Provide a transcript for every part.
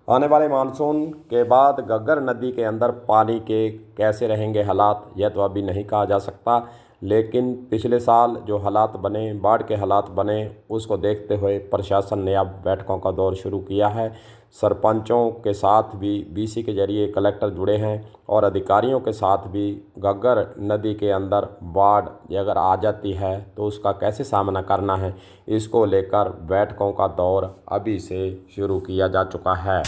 आने वाले मानसून के बाद घग्गर नदी के अंदर पानी के कैसे रहेंगे हालात, यह तो अभी नहीं कहा जा सकता। लेकिन पिछले साल जो हालात बने, बाढ़ के हालात बने, उसको देखते हुए प्रशासन ने अब बैठकों का दौर शुरू किया है। सरपंचों के साथ भी बीसी के जरिए कलेक्टर जुड़े हैं और अधिकारियों के साथ भी घग्गर नदी के अंदर बाढ़ अगर आ जाती है तो उसका कैसे सामना करना है, इसको लेकर बैठकों का दौर अभी से शुरू किया जा चुका है।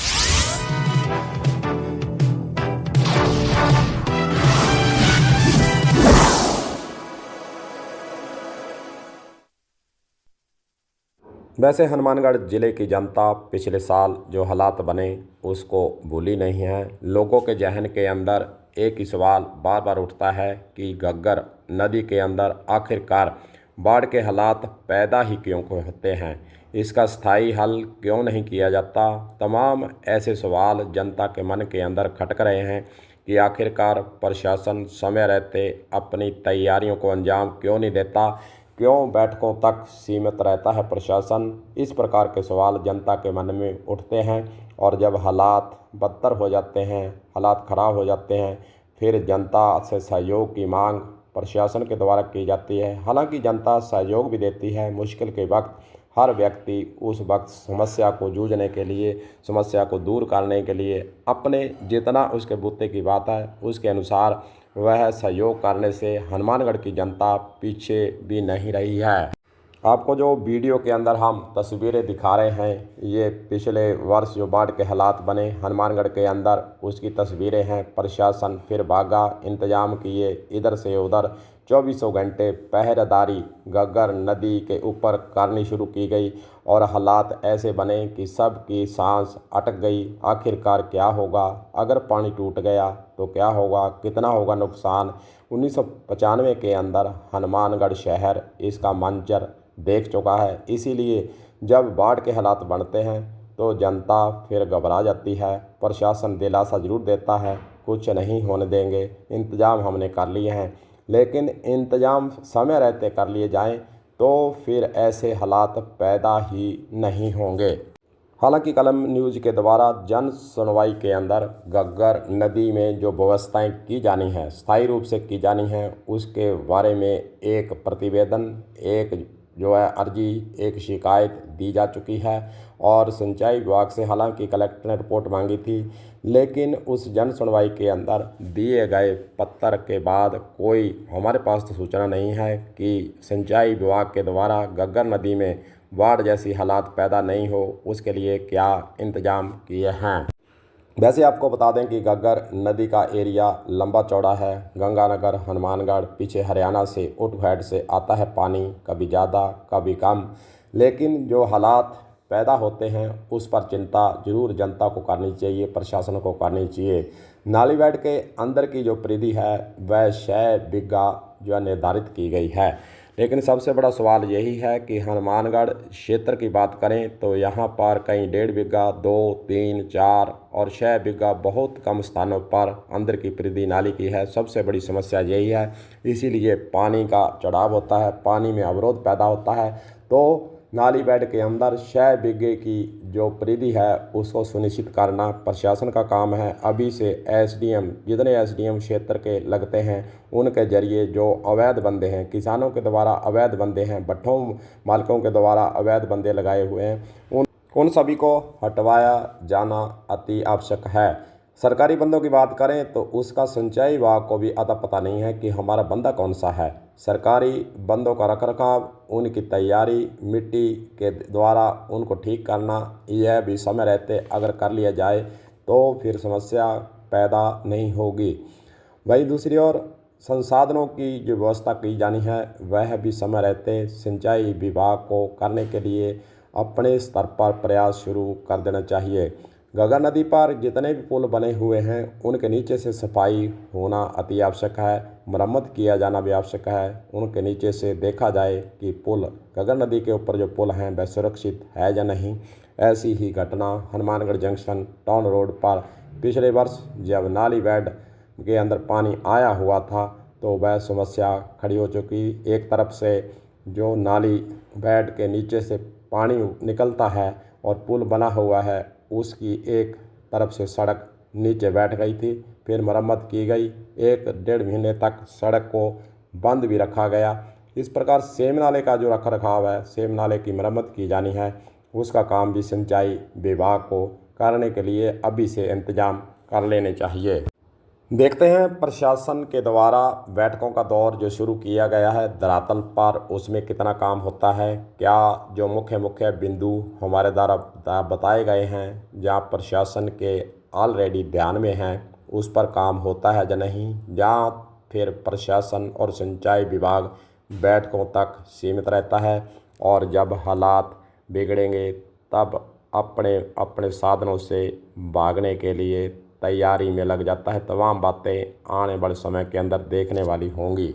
वैसे हनुमानगढ़ ज़िले की जनता पिछले साल जो हालात बने उसको भूली नहीं है। लोगों के जहन के अंदर एक ही सवाल बार बार उठता है कि घग्गर नदी के अंदर आखिरकार बाढ़ के हालात पैदा ही क्यों होते हैं, इसका स्थायी हल क्यों नहीं किया जाता। तमाम ऐसे सवाल जनता के मन के अंदर खटक रहे हैं कि आखिरकार प्रशासन समय रहते अपनी तैयारियों को अंजाम क्यों नहीं देता, क्यों बैठकों तक सीमित रहता है प्रशासन। इस प्रकार के सवाल जनता के मन में उठते हैं और जब हालात बदतर हो जाते हैं, हालात ख़राब हो जाते हैं, फिर जनता से सहयोग की मांग प्रशासन के द्वारा की जाती है। हालांकि जनता सहयोग भी देती है। मुश्किल के वक्त हर व्यक्ति उस वक्त समस्या को जूझने के लिए, समस्या को दूर करने के लिए अपने जितना उसके बूते की बात है उसके अनुसार वह सहयोग करने से हनुमानगढ़ की जनता पीछे भी नहीं रही है। आपको जो वीडियो के अंदर हम तस्वीरें दिखा रहे हैं, ये पिछले वर्ष जो बाढ़ के हालात बने हनुमानगढ़ के अंदर उसकी तस्वीरें हैं। प्रशासन फिर भागा, इंतजाम किए, इधर से उधर 24 घंटे पहरेदारी घग्गर नदी के ऊपर करनी शुरू की गई और हालात ऐसे बने कि सबकी सांस अटक गई। आखिरकार क्या होगा, अगर पानी टूट गया तो क्या होगा, कितना होगा नुकसान। 1995 के अंदर हनुमानगढ़ शहर इसका मंजर देख चुका है। इसीलिए जब बाढ़ के हालात बनते हैं तो जनता फिर घबरा जाती है। प्रशासन दिलासा ज़रूर देता है, कुछ नहीं होने देंगे, इंतज़ाम हमने कर लिए हैं। लेकिन इंतज़ाम समय रहते कर लिए जाएं तो फिर ऐसे हालात पैदा ही नहीं होंगे। हालांकि कलम न्यूज़ के द्वारा जन सुनवाई के अंदर घग्गर नदी में जो व्यवस्थाएं की जानी हैं, स्थायी रूप से की जानी हैं, उसके बारे में एक प्रतिवेदन, एक जो है अर्जी, एक शिकायत दी जा चुकी है। और सिंचाई विभाग से हालांकि कलेक्टर ने रिपोर्ट मांगी थी, लेकिन उस जन सुनवाई के अंदर दिए गए पत्र के बाद कोई हमारे पास तो सूचना नहीं है कि सिंचाई विभाग के द्वारा घग्गर नदी में बाढ़ जैसी हालात पैदा नहीं हो, उसके लिए क्या इंतजाम किए हैं। वैसे आपको बता दें कि घग्गर नदी का एरिया लंबा चौड़ा है। गंगानगर, हनुमानगढ़, पीछे हरियाणा से उठभैड से आता है पानी, कभी ज़्यादा कभी कम। लेकिन जो हालात पैदा होते हैं उस पर चिंता जरूर जनता को करनी चाहिए, प्रशासन को करनी चाहिए। नालीवैड के अंदर की जो परिधि है वह 6 बीघा जो है निर्धारित की गई है। लेकिन सबसे बड़ा सवाल यही है कि हनुमानगढ़ क्षेत्र की बात करें तो यहाँ पर कहीं 1.5 बीघा, 2, 3, 4 और 6 बीघा बहुत कम स्थानों पर अंदर की परिधि नाली की है। सबसे बड़ी समस्या यही है, इसीलिए पानी का चढ़ाव होता है, पानी में अवरोध पैदा होता है। तो नाली बेड के अंदर 6 बीघे की जो परिधि है उसको सुनिश्चित करना प्रशासन का काम है। अभी से एसडीएम, जितने एसडीएम क्षेत्र के लगते हैं उनके जरिए जो अवैध बंदे हैं, किसानों के द्वारा अवैध बंदे हैं, भट्ठों मालिकों के द्वारा अवैध बंदे लगाए हुए हैं, उन सभी को हटवाया जाना अति आवश्यक है। सरकारी बंदों की बात करें तो उसका सिंचाई विभाग को भी अता पता नहीं है कि हमारा बंदा कौन सा है। सरकारी बंदों का रखरखाव, उनकी तैयारी, मिट्टी के द्वारा उनको ठीक करना, यह भी समय रहते अगर कर लिया जाए तो फिर समस्या पैदा नहीं होगी। वही दूसरी ओर संसाधनों की जो व्यवस्था की जानी है वह भी समय रहते सिंचाई विभाग को करने के लिए अपने स्तर पर प्रयास शुरू कर देना चाहिए। घग्गर नदी पर जितने भी पुल बने हुए हैं उनके नीचे से सफाई होना अति आवश्यक है, मरम्मत किया जाना भी आवश्यक है। उनके नीचे से देखा जाए कि पुल, घग्गर नदी के ऊपर जो पुल हैं वह सुरक्षित है या नहीं। ऐसी ही घटना हनुमानगढ़ जंक्शन टाउन रोड पर पिछले वर्ष जब नाली बेड के अंदर पानी आया हुआ था तो वह समस्या खड़ी हो चुकी। एक तरफ से जो नाली बेड के नीचे से पानी निकलता है और पुल बना हुआ है, उसकी एक तरफ से सड़क नीचे बैठ गई थी। फिर मरम्मत की गई। 1-1.5 महीने तक सड़क को बंद भी रखा गया। इस प्रकार सेम नाले का जो रख रखाव है, सेम नाले की मरम्मत की जानी है, उसका काम भी सिंचाई विभाग को करने के लिए अभी से इंतजाम कर लेने चाहिए। देखते हैं प्रशासन के द्वारा बैठकों का दौर जो शुरू किया गया है धरातल पर, उसमें कितना काम होता है। क्या जो मुख्य मुख्य बिंदु हमारे द्वारा बताए गए हैं, जहाँ प्रशासन के ऑलरेडी ध्यान में हैं, उस पर काम होता है या नहीं, जहाँ फिर प्रशासन और सिंचाई विभाग बैठकों तक सीमित रहता है और जब हालात बिगड़ेंगे तब अपने अपने साधनों से भागने के लिए तैयारी में लग जाता है। तमाम बातें आने वाले समय के अंदर देखने वाली होंगी।